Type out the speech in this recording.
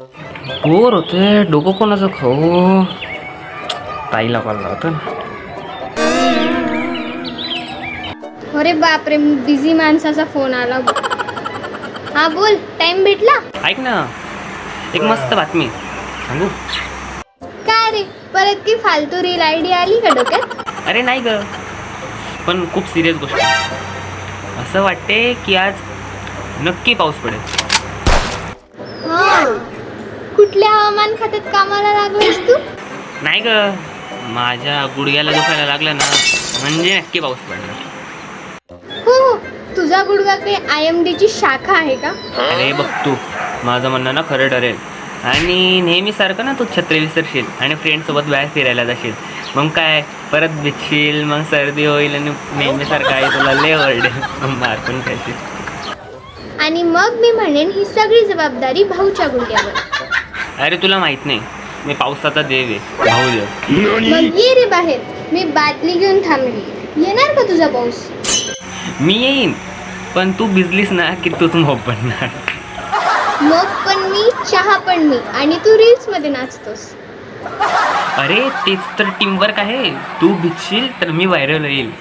Bore होते, डोकं कोणाचं खाऊ. ताईला कॉल लावतो ना. अरे बापरे, बिझी माणसाचा फोन आला. हा बोल, टाइम भेटला? ऐक ना, एक मस्त बातमी सांगू. काय रे, परत की फालतू रील आयडी आली का डोक्यात? अरे नाही ग, पण खूप सिरियस गोष्ट. असं वाटते की आज नक्की पाऊस पडेल. हा, कुठल्या हवामान खात्यात कामाला लागलास तू? नाही ग, माझ्या गुडघ्याला दुखायला लागलं ना, म्हणजे नक्की पाऊस पडणार. हो, तुझा गुडघा काही IMD ची शाखा आहे का? अरे बघ तू, माझं म्हणणं ना खरं ठरेल. आणि नेहमीसारखं ना तू छत्री विसरशील आणि फ्रेंडसोबत बाहेर फिरायला जाशील. मग काय, परत भिजशील, मग सर्दी होईल आणि नेहमीसारखं आहे तुला लय ओरडेल, मग मार पण खायची. आणि मग मी म्हणेन ही सगळी जबाबदारी भाऊच्या गुडघ्यावर. अरे तुला माहित नाही, मी पावसाचा देव आहे, भाऊ देव. मग ये रे बाहेर, मी बादली घेऊन थांबली. येणार का तुझा पाऊस? मी येईन, पण तू भिजलीस ना की तूच मोप पडणार. मग पण मी, चहा पण मी, आणि तू रील्स मध्ये नाचतोस. अरे तेच तर टीमवर्क आहे. तू भिजशील तर मी व्हायरल होईल.